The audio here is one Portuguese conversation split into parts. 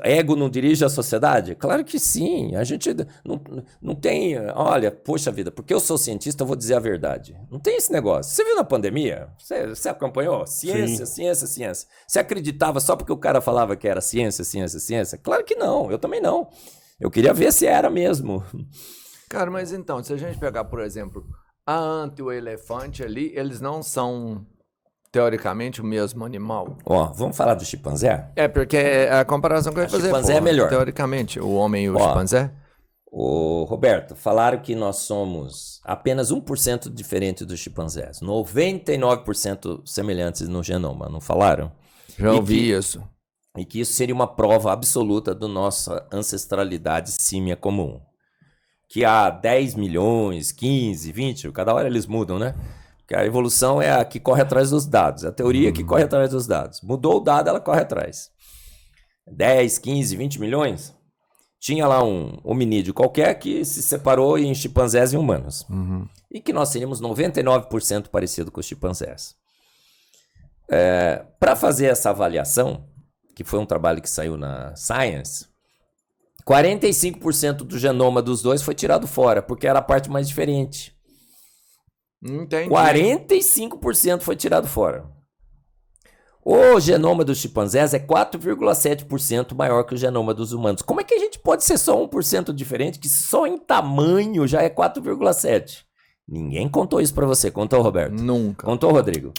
Ego não dirige a sociedade? Claro que sim. A gente não tem... Olha, poxa vida, porque eu sou cientista, eu vou dizer a verdade. Não tem esse negócio. Você viu na pandemia? Você acompanhou? Ciência, sim. Ciência, ciência. Você acreditava só porque o cara falava que era ciência, ciência, ciência? Claro que não. Eu também não. Eu queria ver se era mesmo. Cara, mas então, se a gente pegar, por exemplo, a anta e o elefante ali, eles não são... teoricamente, o mesmo animal. Vamos falar do chimpanzé? Porque a comparação que eu ia fazer... O chimpanzé é melhor. Teoricamente, o homem e o chimpanzé. Roberto, falaram que nós somos apenas 1% diferente dos chimpanzés. 99% semelhantes no genoma, não falaram? Já ouvi isso. E que isso seria uma prova absoluta da nossa ancestralidade símia comum. Que há 10 milhões, 15, 20, cada hora eles mudam, né? Que a evolução é a que corre atrás dos dados. A teoria que corre atrás dos dados. Mudou o dado, ela corre atrás. 10, 15, 20 milhões. Tinha lá um hominídeo qualquer que se separou em chimpanzés e humanos. E que nós seríamos 99% parecido com os chimpanzés. Para fazer essa avaliação, que foi um trabalho que saiu na Science, 45% do genoma dos dois foi tirado fora, porque era a parte mais diferente. Entendi. 45% foi tirado fora. O genoma dos chimpanzés é 4,7% maior que o genoma dos humanos. Como é que a gente pode ser só 1% diferente, que só em tamanho já é 4,7%? Ninguém contou isso pra você. Contou, Roberto? Nunca. Contou, Rodrigo?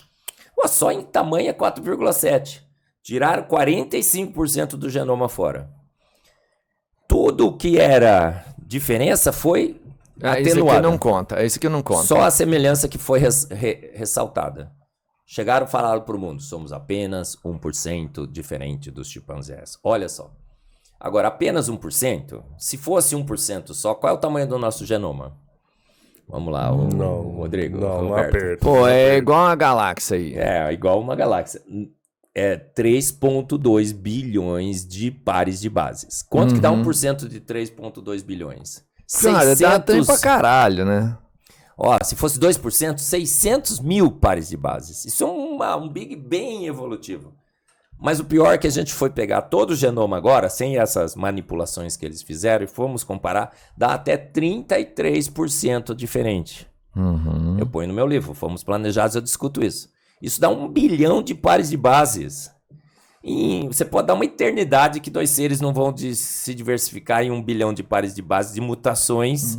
Só em tamanho é 4,7%. Tiraram 45% do genoma fora. Tudo que era diferença foi... Esse aqui não conta, esse aqui não conta. Só a semelhança que foi ressaltada. Chegaram e falaram para o mundo, somos apenas 1% diferente dos chimpanzés. Olha só. Agora, apenas 1%? Se fosse 1% só, qual é o tamanho do nosso genoma? Vamos lá, Rodrigo. Não aperta. Pô, é igual uma galáxia aí. É, igual uma galáxia. É 3,2 bilhões de pares de bases. Quanto que dá 1% de 3,2 bilhões? Cara, dá tempo pra caralho, né? Se fosse 2%, 600 mil pares de bases. Isso é um Big bem evolutivo. Mas o pior é que a gente foi pegar todo o genoma agora, sem essas manipulações que eles fizeram, e fomos comparar, dá até 33% diferente. Eu ponho no meu livro, Fomos Planejados, eu discuto isso. Isso dá 1 bilhão de pares de bases. E você pode dar uma eternidade que dois seres não vão se diversificar em 1 bilhão de pares de bases de mutações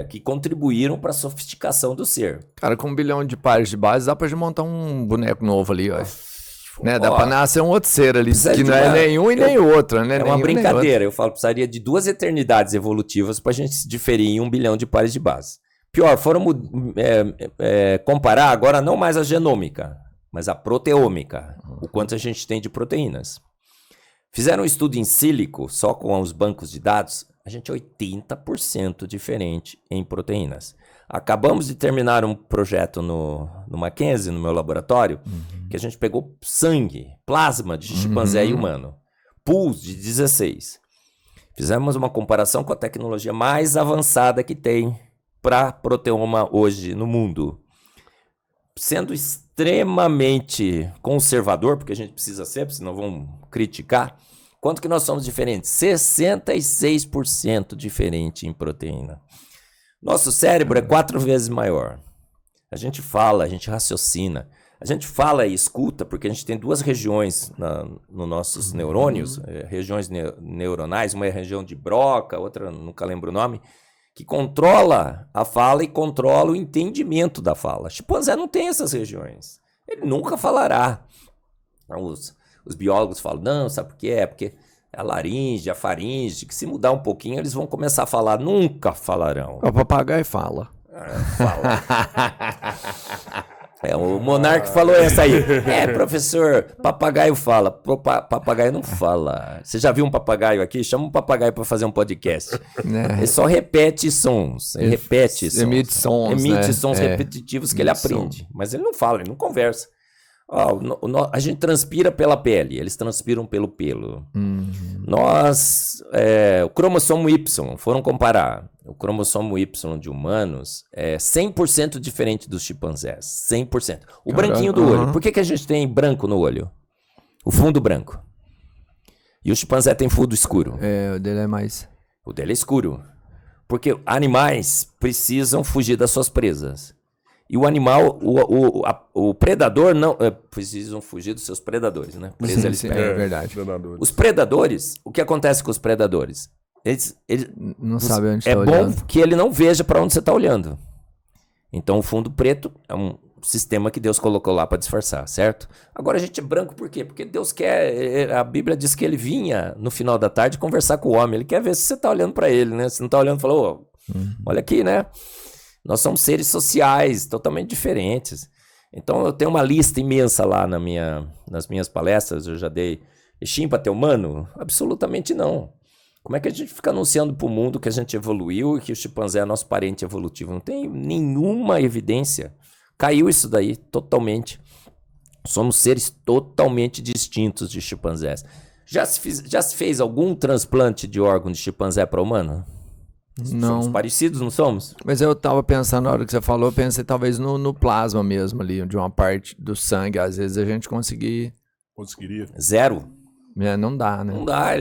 que contribuíram para a sofisticação do ser. Cara, com 1 bilhão de pares de bases dá pra gente montar um boneco novo ali, ó. Né? Dá pra nascer um outro ser ali, que não é nenhum e nem outro, né? É uma brincadeira. Eu falo, precisaria de 2 eternidades evolutivas pra gente se diferir em 1 bilhão de pares de bases. Pior, foram comparar agora não mais a genômica, mas a proteômica, o quanto a gente tem de proteínas. Fizeram um estudo em sílico, só com os bancos de dados, a gente é 80% diferente em proteínas. Acabamos de terminar um projeto no Mackenzie, no meu laboratório, que a gente pegou sangue, plasma de chimpanzé e humano, pools de 16. Fizemos uma comparação com a tecnologia mais avançada que tem para proteoma hoje no mundo. Sendo extremamente conservador, porque a gente precisa ser, senão vão criticar, quanto que nós somos diferentes? 66% diferente em proteína. Nosso cérebro é 4 vezes maior. A gente fala, a gente raciocina, a gente fala e escuta, porque a gente tem 2 regiões nos nossos neurônios, regiões neuronais, uma é a região de Broca, outra nunca lembro o nome, que controla a fala e controla o entendimento da fala. Chimpanzé não tem essas regiões. Ele nunca falará. Os biólogos falam, não, sabe por quê? É porque a laringe, a faringe, que se mudar um pouquinho, eles vão começar a falar. Nunca falarão. O papagaio fala. Fala. O Monark falou essa aí. Professor, papagaio fala. Papagaio não fala. Você já viu um papagaio aqui? Chama um papagaio para fazer um podcast. Ele só repete sons. Emite sons repetitivos que ele aprende. Mas ele não fala, ele não conversa. A gente transpira pela pele, eles transpiram pelo pelo. O cromossomo Y, foram comparar. O cromossomo Y de humanos é 100% diferente dos chimpanzés. 100%. O branquinho do olho. Por que a gente tem branco no olho? O fundo branco. E o chimpanzé tem fundo escuro. O dele é mais... O dele é escuro. Porque animais precisam fugir das suas presas. E o animal, o predador não... precisam fugir dos seus predadores, né? Presa eles pegam. É verdade. Os predadores, o que acontece com os predadores? Eles não sabem onde é está bom olhando. que ele não veja para onde você está olhando. Então o fundo preto é um sistema que Deus colocou lá para disfarçar, certo? Agora a gente é branco por quê? Porque Deus quer, a Bíblia diz que ele vinha no final da tarde conversar com o homem, ele quer ver se você está olhando para ele, né? Se não está olhando, falou, olha aqui, né? Nós somos seres sociais, totalmente diferentes. Então eu tenho uma lista imensa lá nas minhas palestras, eu já dei Exim para ter humano? Absolutamente não. Como é que a gente fica anunciando para o mundo que a gente evoluiu e que o chimpanzé é nosso parente evolutivo? Não tem nenhuma evidência. Caiu isso daí totalmente. Somos seres totalmente distintos de chimpanzés. Já se fez algum transplante de órgão de chimpanzé para humano? Não. Somos parecidos, não somos? Mas eu tava pensando, na hora que você falou, eu pensei talvez no plasma mesmo ali, de uma parte do sangue. Às vezes a gente conseguiria. Zero. Não dá, né? Não dá.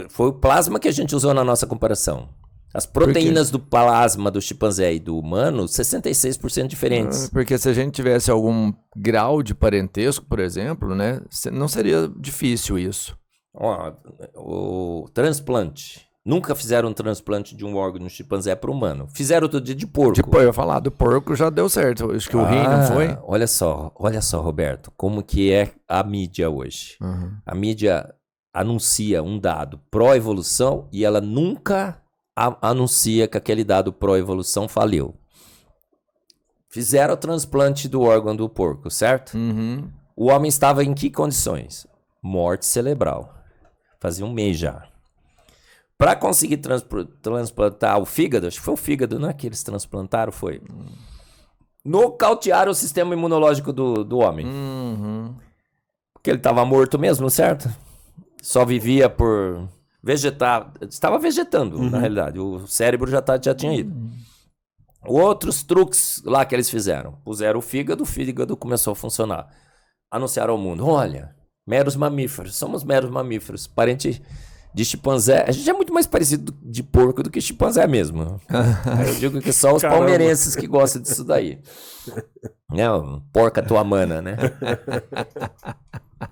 Foi o plasma que a gente usou na nossa comparação. As proteínas do plasma do chimpanzé e do humano, 66% diferentes. Porque se a gente tivesse algum grau de parentesco, por exemplo, né? Não seria difícil isso. Ó, o transplante. Nunca fizeram um transplante de um órgão no chimpanzé para o humano. Fizeram outro dia de porco. Tipo, eu ia falar, do porco já deu certo. Acho que o rim não foi. Olha só, Roberto, como que é a mídia hoje. A mídia anuncia um dado pró-evolução e ela nunca anuncia que aquele dado pró-evolução faliu. Fizeram o transplante do órgão do porco, certo? O homem estava em que condições? Morte cerebral. Fazia um mês já. Para conseguir transplantar o fígado, acho que foi o fígado, né, que eles transplantaram, foi. Nocautearam o sistema imunológico do homem. Porque ele estava morto mesmo, certo? Só vivia por vegetar. Estava vegetando, na realidade. O cérebro já tinha ido. Outros truques lá que eles fizeram. Puseram o fígado começou a funcionar. Anunciaram ao mundo, olha, meros mamíferos, somos meros mamíferos, parente de chimpanzé. A gente é muito mais parecido de porco do que chimpanzé mesmo. Eu digo que só os palmeirenses que gostam disso daí. Não, porca tua mana, né?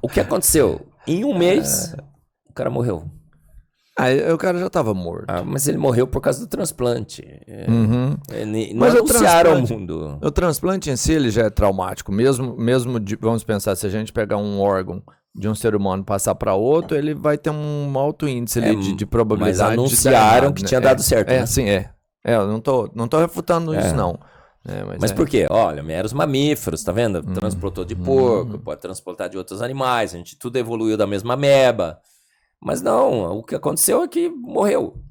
O que aconteceu? Em um mês, o cara morreu. O cara já estava morto. Mas ele morreu por causa do transplante. Não Mas anunciaram ao mundo. O transplante em si ele já é traumático. Mesmo vamos pensar, se a gente pegar um órgão de um ser humano passar para outro, ele vai ter um alto índice ali de probabilidade. Mas anunciaram que tinha dado certo. Né? Sim, eu não tô refutando isso, não. Mas por quê? Olha, meros mamíferos, tá vendo? Transplantou de porco, pode transplantar de outros animais, a gente tudo evoluiu da mesma ameba. Mas não, o que aconteceu é que morreu.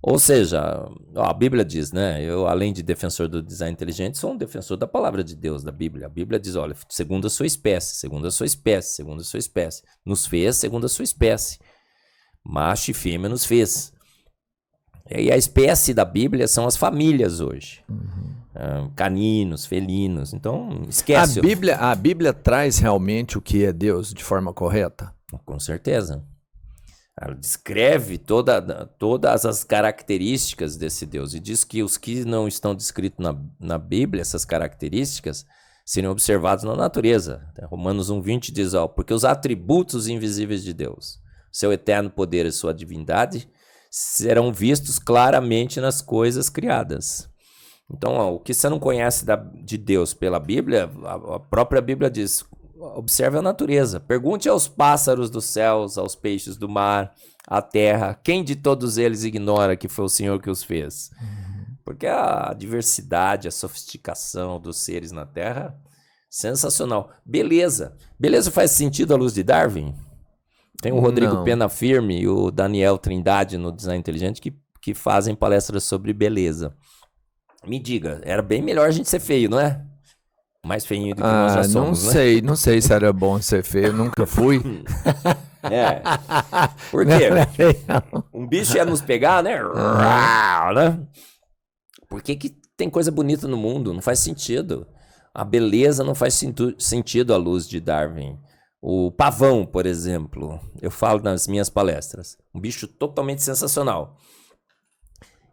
Ou seja, a Bíblia diz, né? Eu, além de defensor do design inteligente, sou um defensor da palavra de Deus, da Bíblia. A Bíblia diz, olha, segundo a sua espécie, segundo a sua espécie, segundo a sua espécie. Nos fez segundo a sua espécie. Macho e fêmea nos fez. E a espécie da Bíblia são as famílias hoje. Caninos, felinos. Então, esquece. A Bíblia traz realmente o que é Deus de forma correta? Com certeza. Ela descreve todas as características desse Deus e diz que os que não estão descritos na Bíblia, essas características, seriam observados na natureza. Romanos 1,20 diz, porque os atributos invisíveis de Deus, seu eterno poder e sua divindade, serão vistos claramente nas coisas criadas. Então, o que você não conhece de Deus pela Bíblia, a própria Bíblia diz... Observe a natureza. Pergunte aos pássaros dos céus, aos peixes do mar, à terra. Quem de todos eles ignora que foi o Senhor que os fez? Porque a diversidade, a sofisticação dos seres na terra, sensacional. Beleza. Beleza faz sentido à luz de Darwin? Tem o Rodrigo Pena Firme e o Daniel Trindade no Design Inteligente que fazem palestras sobre beleza. Me diga, era bem melhor a gente ser feio, não é? Mais feinho do que nós já somos, não sei se era bom ser feio, nunca fui. Por quê? Um bicho ia nos pegar, né? Por que tem coisa bonita no mundo? Não faz sentido. A beleza não faz sentido à luz de Darwin. O pavão, por exemplo, eu falo nas minhas palestras, um bicho totalmente sensacional.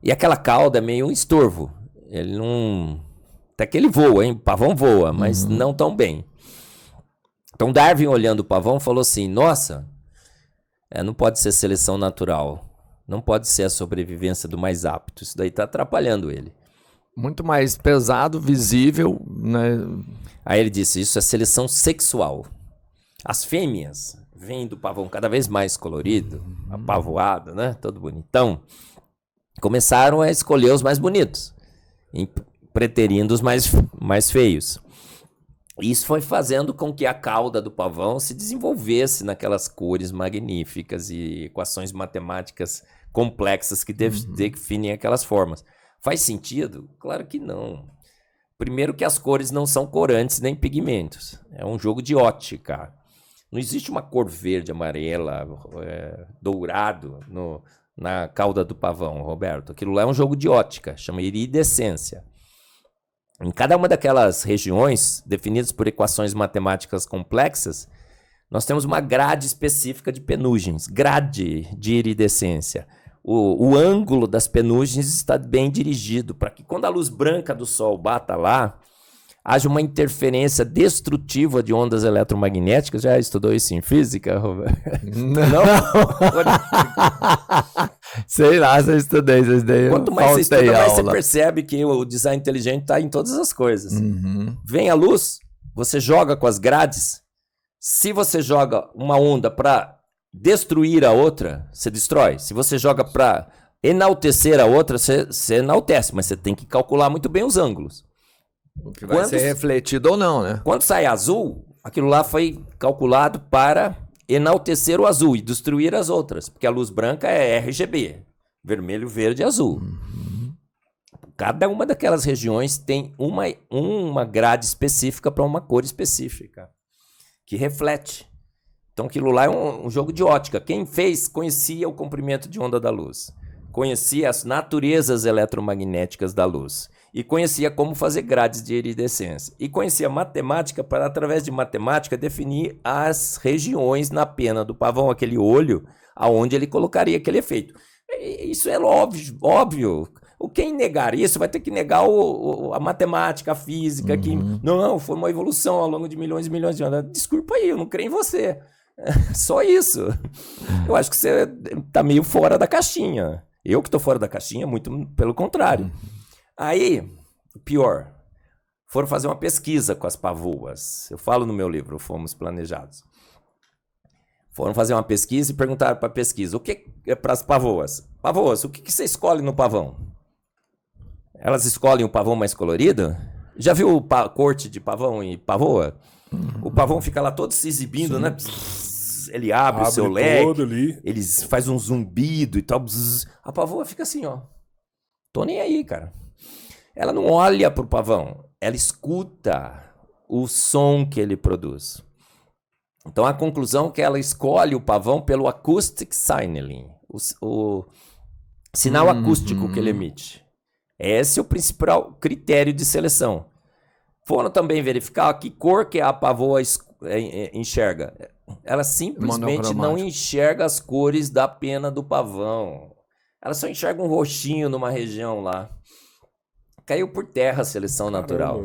E aquela cauda é meio um estorvo. Ele não... Até que ele voa, hein? O pavão voa, mas não tão bem. Então Darwin, olhando o pavão, falou assim, nossa, não pode ser seleção natural. Não pode ser a sobrevivência do mais apto. Isso daí está atrapalhando ele. Muito mais pesado, visível, né? Aí ele disse, isso é seleção sexual. As fêmeas vêm do pavão cada vez mais colorido, apavoado, né? Todo bonitão. Começaram a escolher os mais bonitos, preterindo os mais feios. Isso foi fazendo com que a cauda do pavão se desenvolvesse naquelas cores magníficas e equações matemáticas complexas que definem aquelas formas. Faz sentido? Claro que não. Primeiro que as cores não são corantes nem pigmentos. É um jogo de ótica. Não existe uma cor verde, amarela, dourado na cauda do pavão, Roberto. Aquilo lá é um jogo de ótica, chama iridescência. Em cada uma daquelas regiões, definidas por equações matemáticas complexas, nós temos uma grade específica de penugens, grade de iridescência. O ângulo das penugens está bem dirigido para que quando a luz branca do Sol bata lá, haja uma interferência destrutiva de ondas eletromagnéticas. Já estudou isso em física, Roberto? Não? Sei lá, se eu estudei. Quanto mais você estuda, mais você percebe que o design inteligente está em todas as coisas. Vem a luz, você joga com as grades. Se você joga uma onda para destruir a outra, você destrói. Se você joga para enaltecer a outra, você enaltece. Mas você tem que calcular muito bem os ângulos. Que vai ser refletido ou não, né? Quando sai azul, aquilo lá foi calculado para enaltecer o azul e destruir as outras, porque a luz branca é RGB, vermelho, verde e azul. Cada uma daquelas regiões tem uma grade específica para uma cor específica, que reflete. Então aquilo lá é um jogo de ótica. Quem fez conhecia o comprimento de onda da luz, conhecia as naturezas eletromagnéticas da luz, e conhecia como fazer grades de iridescência. E conhecia matemática para, através de matemática, definir as regiões na pena do pavão, aquele olho, aonde ele colocaria aquele efeito. Isso é óbvio. Quem negar isso vai ter que negar a matemática, a física, que não, foi uma evolução ao longo de milhões e milhões de anos. Desculpa aí, eu não creio em você. Só isso. Eu acho que você está meio fora da caixinha. Eu que estou fora da caixinha, muito pelo contrário. Aí, pior, foram fazer uma pesquisa com as pavoas. Eu falo no meu livro, Fomos Planejados. Foram fazer uma pesquisa e perguntaram para a pesquisa, o que é para as pavoas? Pavoas, o que você escolhe no pavão? Elas escolhem o pavão mais colorido? Já viu corte de pavão e pavoa? O pavão fica lá todo se exibindo, né? Ele abre o seu leque, eles fazem um zumbido e tal. A pavoa fica assim, ó. Tô nem aí, cara. Ela não olha para o pavão, ela escuta o som que ele produz. Então a conclusão é que ela escolhe o pavão pelo acoustic signaling, o sinal acústico que ele emite. Esse é o principal critério de seleção. Foram também verificar que cor que a pavoa enxerga. Ela simplesmente não enxerga as cores da pena do pavão. Ela só enxerga um roxinho numa região lá. Caiu por terra a seleção natural.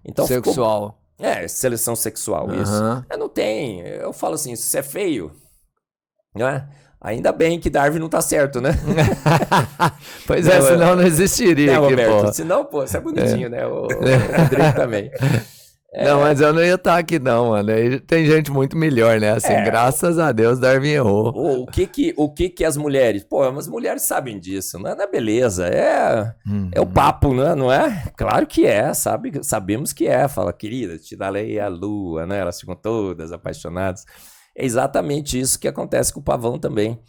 Então sexual. Seleção sexual, isso. Não tem. Eu falo assim, se você é feio, não é? Ainda bem que Darwin não tá certo, né? Pois é, senão não existiria. Né, Roberto? Senão, pô, você é bonitinho, né? O Rodrigo também. Não, mas eu não ia estar aqui não, mano. Tem gente muito melhor, né? Assim, graças a Deus, Darwin errou. O que as mulheres... Pô, as mulheres sabem disso, não é beleza. É o papo, não é? Claro que é, sabemos que é. Fala, querida, te darei a lua, né? Elas ficam todas apaixonadas. É exatamente isso que acontece com o pavão também.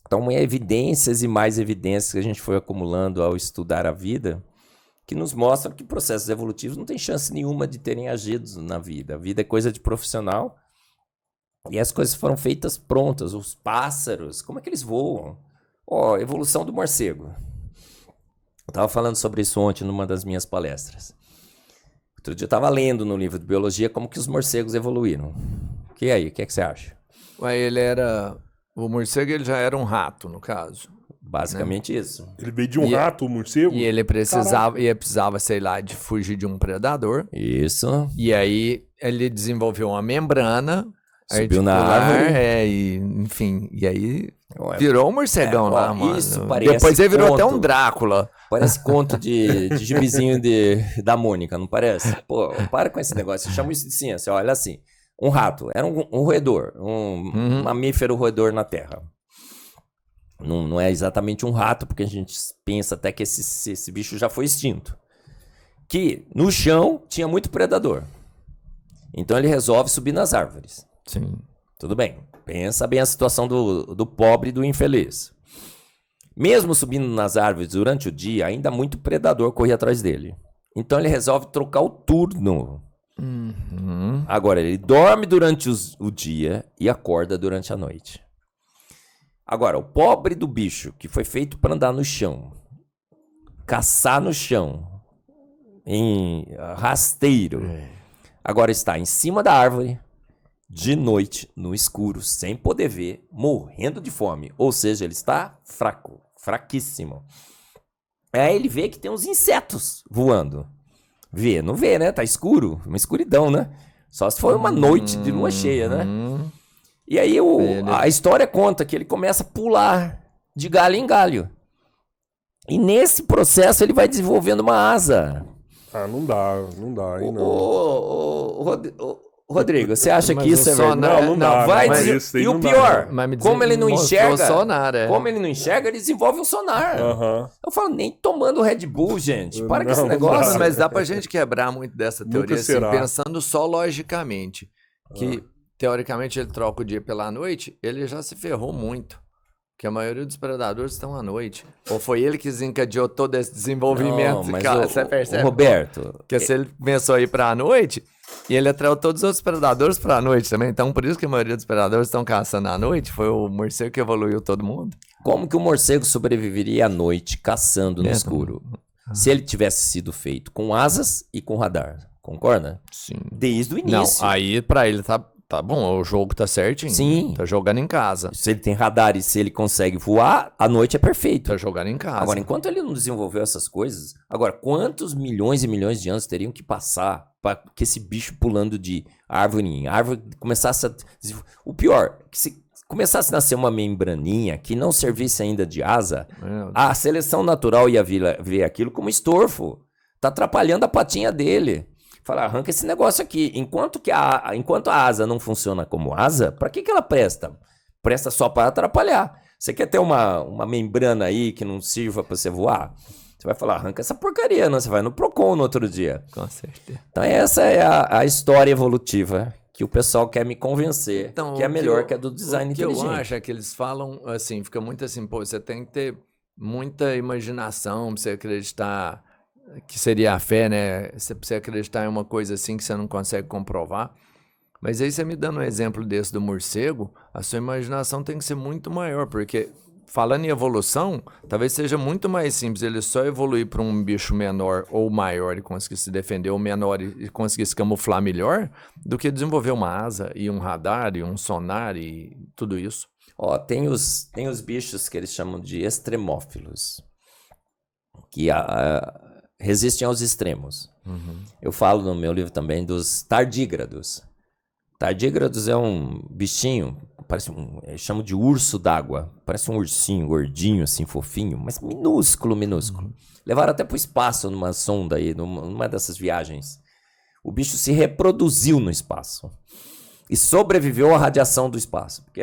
Então, evidências e mais evidências que a gente foi acumulando ao estudar a vida, que nos mostram que processos evolutivos não têm chance nenhuma de terem agido na vida. A vida é coisa de profissional e as coisas foram feitas prontas. Os pássaros, como é que eles voam? Evolução do morcego. Eu estava falando sobre isso ontem numa das minhas palestras. Outro dia eu estava lendo no livro de biologia como que os morcegos evoluíram. E aí, o que você acha? Ué, ele era... O morcego ele já era um rato, no caso. Basicamente isso. Ele veio de um rato, o morcego? E ele precisava, sei lá, de fugir de um predador. Isso. E aí ele desenvolveu uma membrana Subiu na articular, árvore. enfim, e aí virou um morcegão lá, mano. Isso parece Depois ele virou conto. até um Drácula. Parece conto de gibizinho da Mônica, não parece? Pô, para com esse negócio. Eu chamo isso de ciência. Olha assim, um rato, era um roedor, um mamífero roedor na Terra. Não é exatamente um rato, porque a gente pensa até que esse bicho já foi extinto. Que no chão tinha muito predador. Então ele resolve subir nas árvores. Sim. Tudo bem. Pensa bem a situação do pobre e do infeliz. Mesmo subindo nas árvores durante o dia, ainda muito predador corria atrás dele. Então ele resolve trocar o turno. Agora, ele dorme durante o dia e acorda durante a noite. Agora, o pobre do bicho, que foi feito para andar no chão, caçar no chão, em rasteiro, agora está em cima da árvore, de noite, no escuro, sem poder ver, morrendo de fome. Ou seja, ele está fraco, fraquíssimo. Aí ele vê que tem uns insetos voando. Vê, não vê, né? Tá escuro, uma escuridão, né? Só se for uma noite de lua cheia, né? E aí a história conta que ele começa a pular de galho em galho. E nesse processo ele vai desenvolvendo uma asa. Ah, não dá aí não. Rodrigo, você acha que isso é verdade? Não dá. Vai Mas dizer... isso aí E o não dá, pior, não. como ele não enxerga, sonar, como ele não enxerga, ele desenvolve um sonar. Eu falo, nem tomando Red Bull, gente. Para com esse Não negócio. dá. Mas dá pra gente quebrar muito dessa teoria, assim, será. pensando só logicamente. Que, teoricamente, ele troca o dia pela noite, ele já se ferrou muito. Porque a maioria dos predadores estão à noite. Ou foi ele que desencadeou todo esse desenvolvimento. Não, mas você percebe? Roberto... Porque se ele começou a ir pra noite, e ele atraiu todos os outros predadores pra noite também. Então, por isso que a maioria dos predadores estão caçando à noite. Foi o morcego que evoluiu todo mundo. Como que o morcego sobreviveria à noite caçando no escuro? Se ele tivesse sido feito com asas e com radar. Concorda? Sim. Desde o início. Não, aí pra ele tá bom, o jogo tá certinho. Sim. Tá jogando em casa. Se ele tem radar e se ele consegue voar, a noite é perfeito. Tá jogando em casa. Agora, enquanto ele não desenvolveu essas coisas, agora, quantos milhões e milhões de anos teriam que passar para que esse bicho pulando de árvore em árvore começasse a... O pior, que se começasse a nascer uma membraninha que não servisse ainda de asa, a seleção natural ia ver aquilo como estorvo. Tá atrapalhando a patinha dele. Fala, arranca esse negócio aqui. Enquanto a asa não funciona como asa, para que ela presta? Presta só para atrapalhar. Você quer ter uma membrana aí que não sirva para você voar? Você vai falar, arranca essa porcaria, não? Você vai no Procon no outro dia. Com certeza. Então essa é a história evolutiva que o pessoal quer me convencer então, que é melhor que a do design inteligente. O que eu acho é que eles falam assim, fica muito assim, pô, você tem que ter muita imaginação pra você acreditar que seria a fé, né? Pra você acreditar em uma coisa assim que você não consegue comprovar. Mas aí você me dando um exemplo desse do morcego, a sua imaginação tem que ser muito maior, porque falando em evolução, talvez seja muito mais simples ele só evoluir para um bicho menor ou maior e conseguir se defender, ou menor e conseguir se camuflar melhor, do que desenvolver uma asa e um radar e um sonar e tudo isso. Ó, tem os bichos que eles chamam de extremófilos, que resistem aos extremos. Eu falo no meu livro também dos tardígrados. Tardígrados é um bichinho, parece eles chamam de urso d'água. Parece um ursinho gordinho, assim, fofinho, mas minúsculo. Levaram até pro espaço numa sonda aí, numa dessas viagens. O bicho se reproduziu no espaço e sobreviveu à radiação do espaço, porque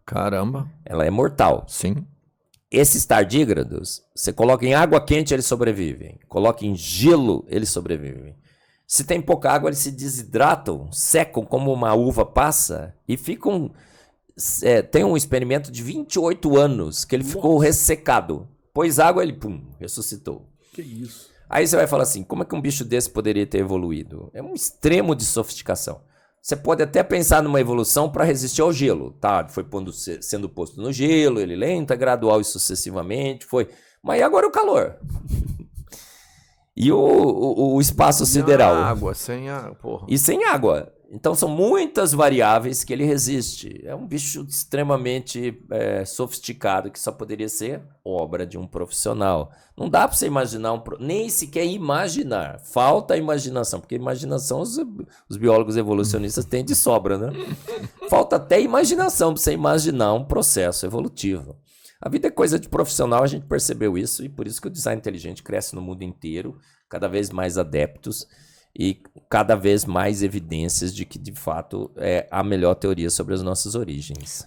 Caramba. ela é mortal. Sim. Esses tardígrados, você coloca em água quente, eles sobrevivem. Coloca em gelo, eles sobrevivem. Se tem pouca água, eles se desidratam, secam como uma uva passa e ficam... tem um experimento de 28 anos que ele ficou ressecado. Pôs água, ele, ressuscitou. Que isso? Aí você vai falar assim, como é que um bicho desse poderia ter evoluído? É um extremo de sofisticação. Você pode até pensar numa evolução para resistir ao gelo, tá? Foi sendo posto no gelo, ele lenta, gradual e sucessivamente, foi... Mas e agora o calor? E o espaço sideral? Água, sem água, porra. E sem água. Então são muitas variáveis que ele resiste. É um bicho extremamente sofisticado que só poderia ser obra de um profissional. Não dá para você imaginar, nem sequer imaginar. Falta a imaginação, porque imaginação os biólogos evolucionistas têm de sobra, né? Falta até imaginação para você imaginar um processo evolutivo. A vida é coisa de profissional, a gente percebeu isso, e por isso que o design inteligente cresce no mundo inteiro, cada vez mais adeptos, e cada vez mais evidências de que, de fato, é a melhor teoria sobre as nossas origens.